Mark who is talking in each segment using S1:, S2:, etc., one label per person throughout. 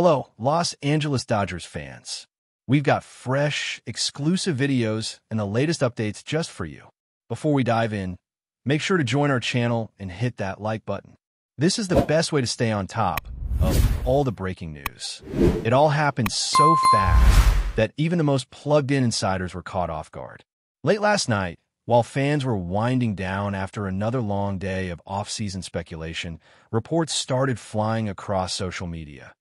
S1: Hello, Los Angeles Dodgers fans. We've got fresh, exclusive videos and the latest updates just for you. Before we dive in, make sure to join our channel and hit that like button. This is the best way to stay on top of all the breaking news. It all happened so fast that even the most plugged-in insiders were caught off guard. Late last night, while fans were winding down after another long day of off-season speculation, reports started flying across social media.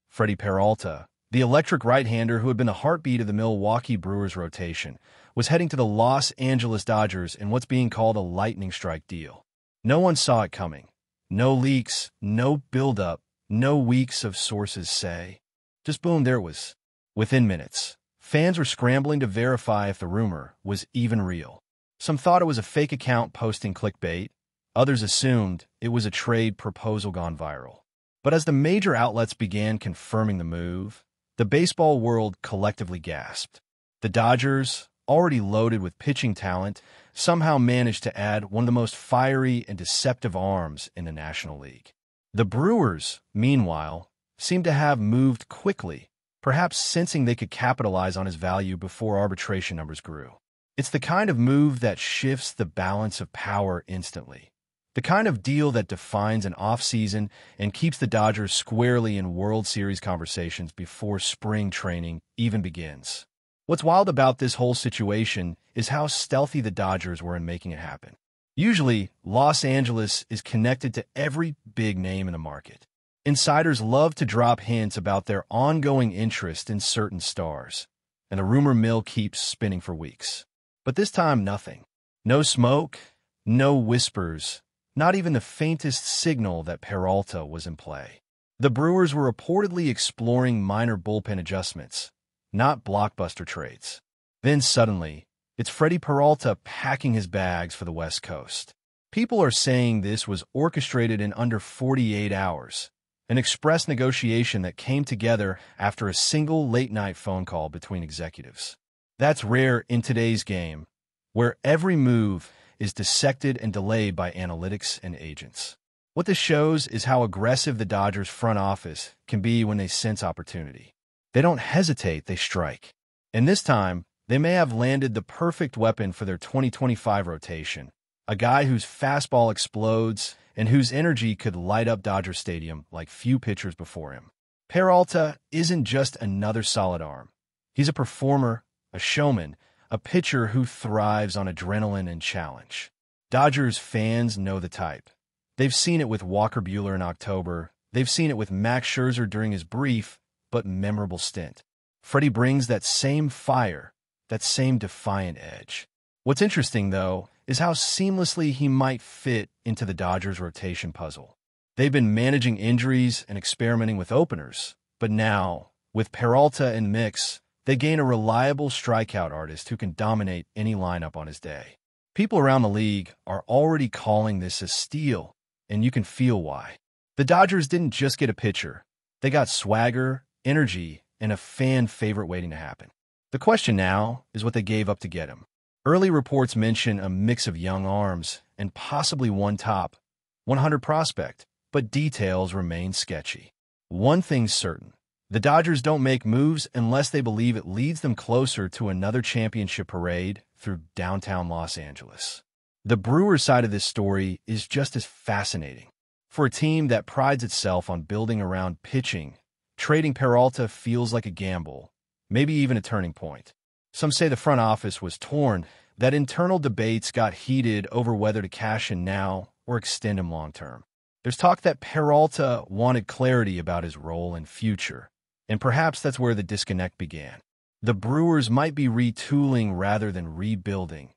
S1: FREDDY Peralta, the electric right-hander who had been the heartbeat of the Milwaukee Brewers rotation, was heading to the Los Angeles Dodgers in what's being called a lightning strike deal. No one saw it coming. No leaks, no build-up, no weeks of sources say. Just boom, there it was. Within minutes, fans were scrambling to verify if the rumor was even real. Some thought it was a fake account posting clickbait. Others assumed it was a trade proposal gone viral. But as the major outlets began confirming the move, the baseball world collectively gasped. The Dodgers, already loaded with pitching talent, somehow managed to add one of the most fiery and deceptive arms in the National League. The Brewers, meanwhile, seemed to have moved quickly, perhaps sensing they could capitalize on his value before arbitration numbers grew. It's the kind of move that shifts the balance of power instantly. The kind of deal that defines an offseason and keeps the Dodgers squarely in World Series conversations before spring training even begins. What's wild about this whole situation is how stealthy the Dodgers were in making it happen. Usually, Los Angeles is connected to every big name in the market. Insiders love to drop hints about their ongoing interest in certain stars, and the rumor mill keeps spinning for weeks. But this time, nothing. No smoke, no whispers, not even the faintest signal that Peralta was in play. The Brewers were reportedly exploring minor bullpen adjustments, not blockbuster trades. Then suddenly, it's FREDDY Peralta packing his bags for the West Coast. People are saying this was orchestrated in under 48 hours, an express negotiation that came together after a single late-night phone call between executives. That's rare in today's game, where every move is dissected and delayed by analytics and agents. What this shows is how aggressive the Dodgers front office can be when they sense opportunity. They don't hesitate, they strike. And this time, they may have landed the perfect weapon for their 2025 rotation, a guy whose fastball explodes and whose energy could light up Dodger Stadium like few pitchers before him. Peralta isn't just another solid arm. He's a performer, a showman, a pitcher who thrives on adrenaline and challenge. Dodgers fans know the type. They've seen it with Walker Buehler in October. They've seen it with Max Scherzer during his brief but memorable stint. FREDDY brings that same fire, that same defiant edge. What's interesting, though, is how seamlessly he might fit into the Dodgers' rotation puzzle. They've been managing injuries and experimenting with openers, but now, with Peralta in the mix, they gain a reliable strikeout artist who can dominate any lineup on his day. People around the league are already calling this a steal, and you can feel why. The Dodgers didn't just get a pitcher. They got swagger, energy, and a fan favorite waiting to happen. The question now is what they gave up to get him. Early reports mention a mix of young arms and possibly one top 100 prospect, but details remain sketchy. One thing's certain. The Dodgers don't make moves unless they believe it leads them closer to another championship parade through downtown Los Angeles. The Brewers side of this story is just as fascinating. For a team that prides itself on building around pitching, trading Peralta feels like a gamble, maybe even a turning point. Some say the front office was torn, that internal debates got heated over whether to cash in now or extend him long-term. There's talk that Peralta wanted clarity about his role and future, and perhaps that's where the disconnect began. The Brewers might be retooling rather than rebuilding,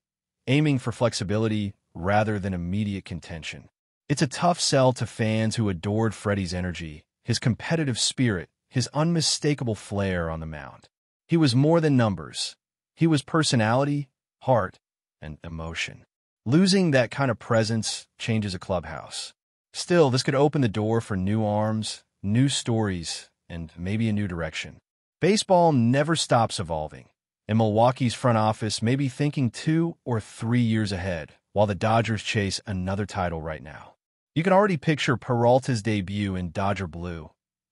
S1: aiming for flexibility rather than immediate contention. It's a tough sell to fans who adored FREDDY's energy, his competitive spirit, his unmistakable flair on the mound. He was more than numbers. He was personality, heart, and emotion. Losing that kind of presence changes a clubhouse. Still, this could open the door for new arms, new stories, and maybe a new direction. Baseball never stops evolving, and Milwaukee's front office may be thinking 2 or 3 years ahead, while the Dodgers chase another title right now. You can already picture Peralta's debut in Dodger blue.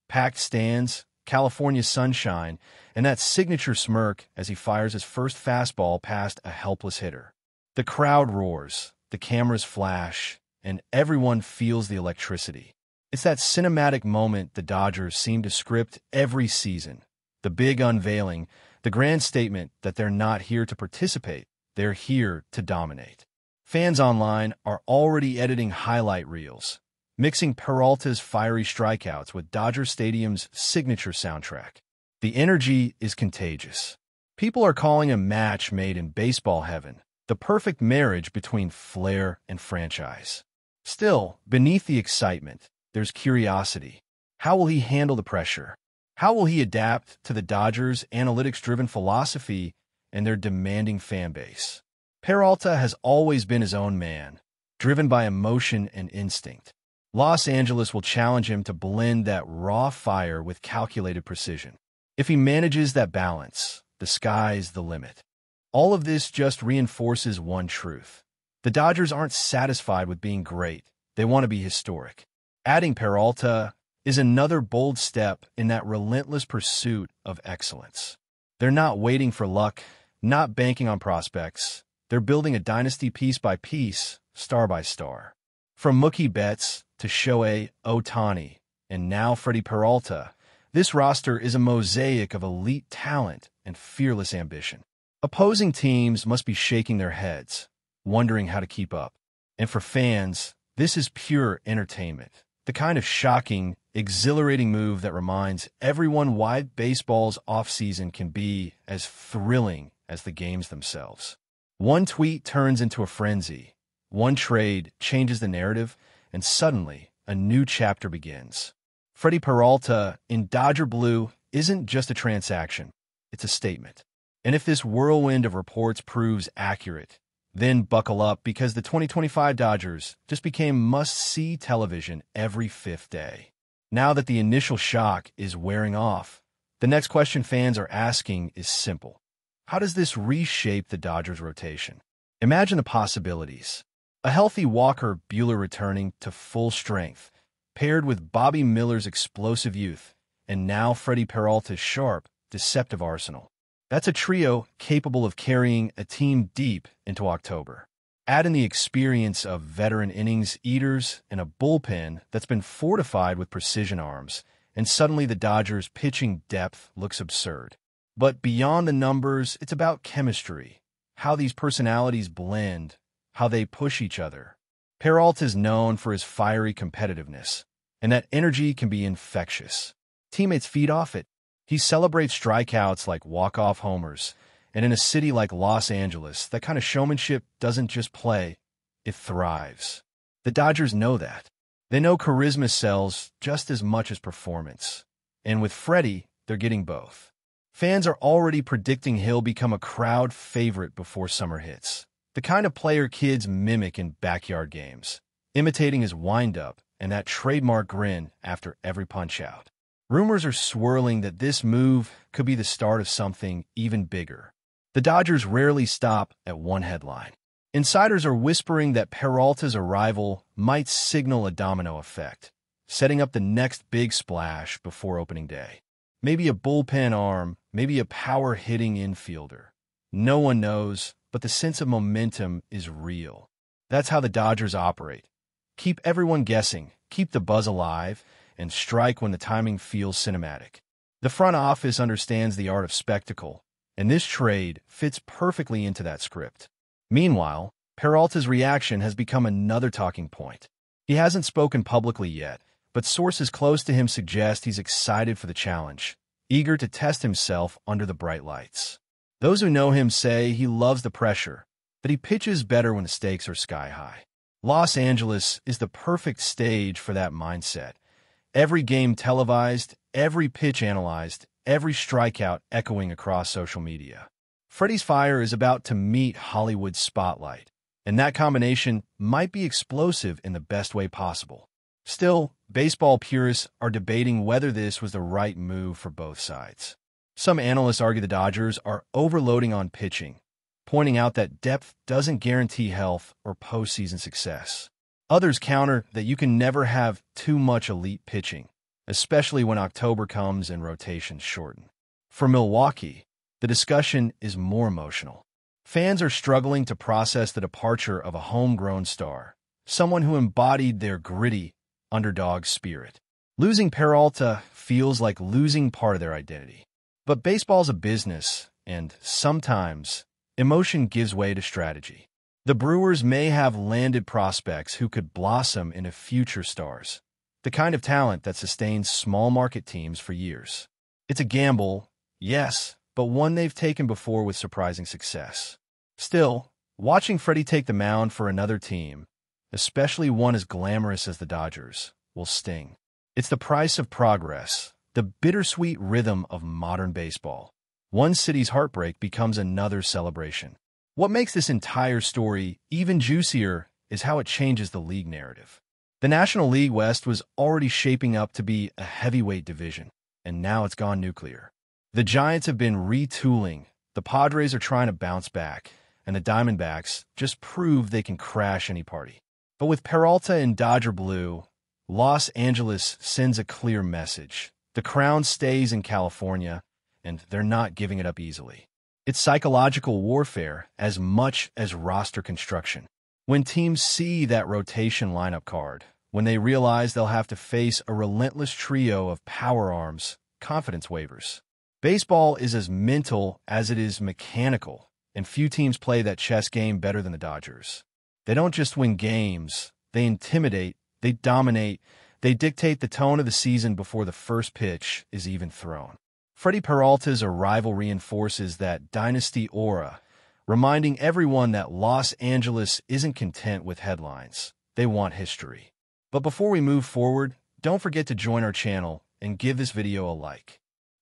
S1: Packed stands, California sunshine, and that signature smirk as he fires his first fastball past a helpless hitter. The crowd roars, the cameras flash, and everyone feels the electricity. It's that cinematic moment the Dodgers seem to script every season. The big unveiling, the grand statement that they're not here to participate, they're here to dominate. Fans online are already editing highlight reels, mixing Peralta's fiery strikeouts with Dodger Stadium's signature soundtrack. The energy is contagious. People are calling a match made in baseball heaven, the perfect marriage between flair and franchise. Still, beneath the excitement, there's curiosity. How will he handle the pressure? How will he adapt to the Dodgers' analytics-driven philosophy and their demanding fan base? Peralta has always been his own man, driven by emotion and instinct. Los Angeles will challenge him to blend that raw fire with calculated precision. If he manages that balance, the sky's the limit. All of this just reinforces one truth. The Dodgers aren't satisfied with being great. They want to be historic. Adding Peralta is another bold step in that relentless pursuit of excellence. They're not waiting for luck, not banking on prospects. They're building a dynasty piece by piece, star by star. From Mookie Betts to Shohei Ohtani, and now Freddie Peralta, this roster is a mosaic of elite talent and fearless ambition. Opposing teams must be shaking their heads, wondering how to keep up. And for fans, this is pure entertainment, the kind of shocking, exhilarating move that reminds everyone why baseball's offseason can be as thrilling as the games themselves. One tweet turns into a frenzy. One trade changes the narrative, and suddenly, a new chapter begins. Freddie Peralta in Dodger Blue isn't just a transaction, it's a statement. And if this whirlwind of reports proves accurate, then buckle up because the 2025 Dodgers just became must-see television every fifth day. Now that the initial shock is wearing off, the next question fans are asking is simple. How does this reshape the Dodgers' rotation? Imagine the possibilities. A healthy Walker Buehler returning to full strength, paired with Bobby Miller's explosive youth, and now Freddie Peralta's sharp, deceptive arsenal. That's a trio capable of carrying a team deep into October. Add in the experience of veteran innings eaters and a bullpen that's been fortified with precision arms, and suddenly the Dodgers' pitching depth looks absurd. But beyond the numbers, it's about chemistry, how these personalities blend, how they push each other. Peralta's known for his fiery competitiveness, and that energy can be infectious. Teammates feed off it. He celebrates strikeouts like walk-off homers, and in a city like Los Angeles, that kind of showmanship doesn't just play, it thrives. The Dodgers know that. They know charisma sells just as much as performance. And with Freddie, they're getting both. Fans are already predicting he'll become a crowd favorite before summer hits. The kind of player kids mimic in backyard games, imitating his wind-up and that trademark grin after every punch-out. Rumors are swirling that this move could be the start of something even bigger. The Dodgers rarely stop at one headline. Insiders are whispering that Peralta's arrival might signal a domino effect, setting up the next big splash before opening day. Maybe a bullpen arm, maybe a power-hitting infielder. No one knows, but the sense of momentum is real. That's how the Dodgers operate. Keep everyone guessing, keep the buzz alive, and strike when the timing feels cinematic. The front office understands the art of spectacle, and this trade fits perfectly into that script. Meanwhile, Peralta's reaction has become another talking point. He hasn't spoken publicly yet, but sources close to him suggest he's excited for the challenge, eager to test himself under the bright lights. Those who know him say he loves the pressure, that he pitches better when the stakes are sky high. Los Angeles is the perfect stage for that mindset. Every game televised, every pitch analyzed, every strikeout echoing across social media. Freddie's fire is about to meet Hollywood's spotlight, and that combination might be explosive in the best way possible. Still, baseball purists are debating whether this was the right move for both sides. Some analysts argue the Dodgers are overloading on pitching, pointing out that depth doesn't guarantee health or postseason success. Others counter that you can never have too much elite pitching. especially when October comes and rotations shorten. For Milwaukee, the discussion is more emotional. Fans are struggling to process the departure of a homegrown star, someone who embodied their gritty, underdog spirit. Losing Peralta feels like losing part of their identity. But baseball's a business, and sometimes emotion gives way to strategy. The Brewers may have landed prospects who could blossom into future stars, the kind of talent that sustains small-market teams for years. It's a gamble, yes, but one they've taken before with surprising success. Still, watching Freddie take the mound for another team, especially one as glamorous as the Dodgers, will sting. It's the price of progress, the bittersweet rhythm of modern baseball. One city's heartbreak becomes another celebration. What makes this entire story even juicier is how it changes the league narrative. The National League West was already shaping up to be a heavyweight division, and now it's gone nuclear. The Giants have been retooling, the Padres are trying to bounce back, and the Diamondbacks just prove they can crash any party. But with Peralta in Dodger blue, Los Angeles sends a clear message. The crown stays in California, and they're not giving it up easily. It's psychological warfare as much as roster construction. When teams see that rotation lineup card, when they realize they'll have to face a relentless trio of power arms, confidence wavers. Baseball is as mental as it is mechanical, and few teams play that chess game better than the Dodgers. They don't just win games, they intimidate, they dominate, they dictate the tone of the season before the first pitch is even thrown. Freddie Peralta's arrival reinforces that dynasty aura, reminding everyone that Los Angeles isn't content with headlines. They want history. But before we move forward, don't forget to join our channel and give this video a like.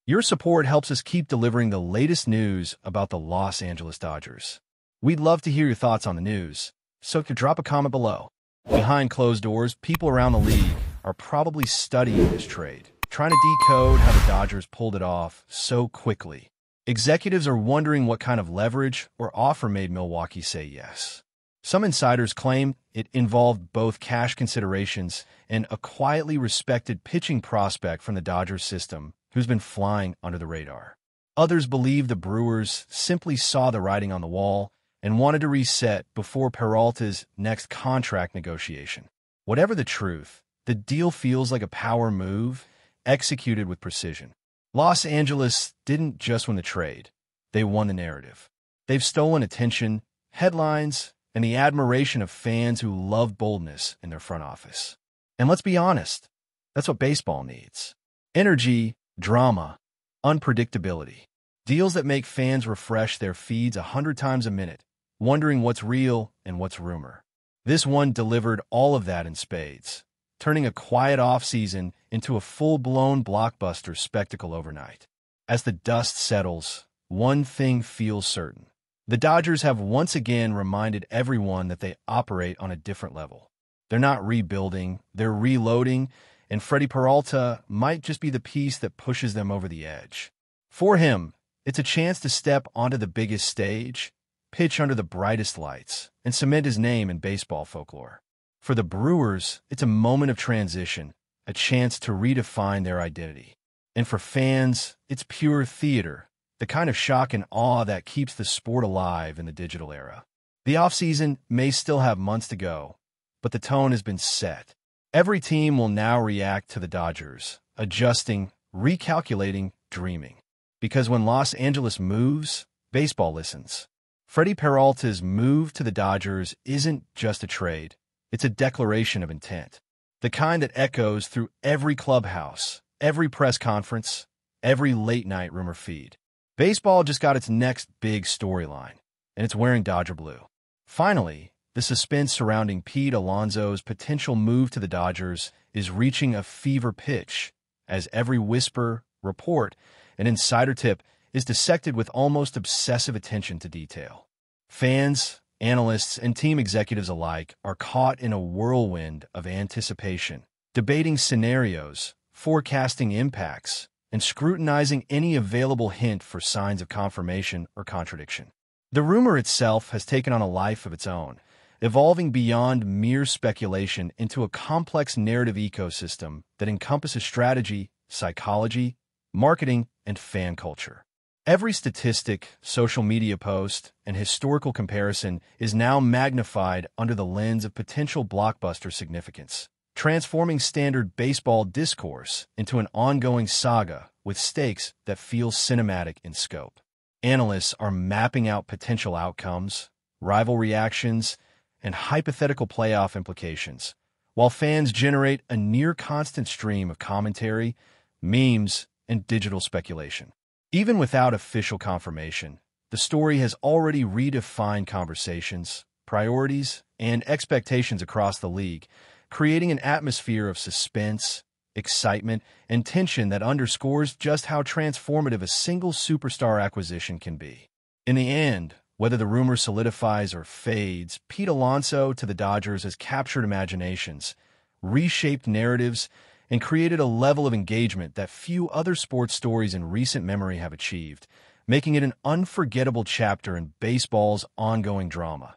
S1: Your support helps us keep delivering the latest news about the Los Angeles Dodgers. We'd love to hear your thoughts on the news, so drop a comment below. Behind closed doors, people around the league are probably studying this trade, trying to decode how the Dodgers pulled it off so quickly. Executives are wondering what kind of leverage or offer made Milwaukee say yes. Some insiders claim it involved both cash considerations and a quietly respected pitching prospect from the Dodgers system who's been flying under the radar. Others believe the Brewers simply saw the writing on the wall and wanted to reset before Peralta's next contract negotiation. Whatever the truth, the deal feels like a power move executed with precision. Los Angeles didn't just win the trade, they won the narrative. They've stolen attention, headlines, and the admiration of fans who love boldness in their front office. And let's be honest, that's what baseball needs. Energy, drama, unpredictability. Deals that make fans refresh their feeds 100 times a minute, wondering what's real and what's rumor. This one delivered all of that in spades, turning a quiet offseason into a full-blown blockbuster spectacle overnight. As the dust settles, one thing feels certain. The Dodgers have once again reminded everyone that they operate on a different level. They're not rebuilding, they're reloading, and Freddie Peralta might just be the piece that pushes them over the edge. For him, it's a chance to step onto the biggest stage, pitch under the brightest lights, and cement his name in baseball folklore. For the Brewers, it's a moment of transition, a chance to redefine their identity. And for fans, it's pure theater, the kind of shock and awe that keeps the sport alive in the digital era. The offseason may still have months to go, but the tone has been set. Every team will now react to the Dodgers, adjusting, recalculating, dreaming. Because when Los Angeles moves, baseball listens. Freddie Peralta's move to the Dodgers isn't just a trade. It's a declaration of intent. The kind that echoes through every clubhouse, every press conference, every late-night rumor feed. Baseball just got its next big storyline, and it's wearing Dodger blue. Finally, the suspense surrounding Pete Alonso's potential move to the Dodgers is reaching a fever pitch, as every whisper, report, and insider tip is dissected with almost obsessive attention to detail. Fans, analysts, and team executives alike are caught in a whirlwind of anticipation, debating scenarios, forecasting impacts, and scrutinizing any available hint for signs of confirmation or contradiction. The rumor itself has taken on a life of its own, evolving beyond mere speculation into a complex narrative ecosystem that encompasses strategy, psychology, marketing, and fan culture. Every statistic, social media post, and historical comparison is now magnified under the lens of potential blockbuster significance, transforming standard baseball discourse into an ongoing saga with stakes that feel cinematic in scope. Analysts are mapping out potential outcomes, rival reactions, and hypothetical playoff implications, while fans generate a near-constant stream of commentary, memes, and digital speculation. Even without official confirmation, the story has already redefined conversations, priorities, and expectations across the league, creating an atmosphere of suspense, excitement, and tension that underscores just how transformative a single superstar acquisition can be. In the end, whether the rumor solidifies or fades, Pete Alonso to the Dodgers has captured imaginations, reshaped narratives, and created a level of engagement that few other sports stories in recent memory have achieved, making it an unforgettable chapter in baseball's ongoing drama,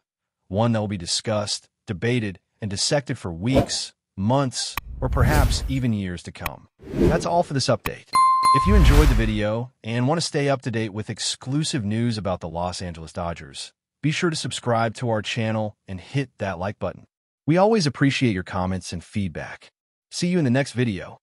S1: one that will be discussed, debated, and dissected for weeks, months, or perhaps even years to come. That's all for this update. If you enjoyed the video and want to stay up to date with exclusive news about the Los Angeles Dodgers, be sure to subscribe to our channel and hit that like button. We always appreciate your comments and feedback. See you in the next video.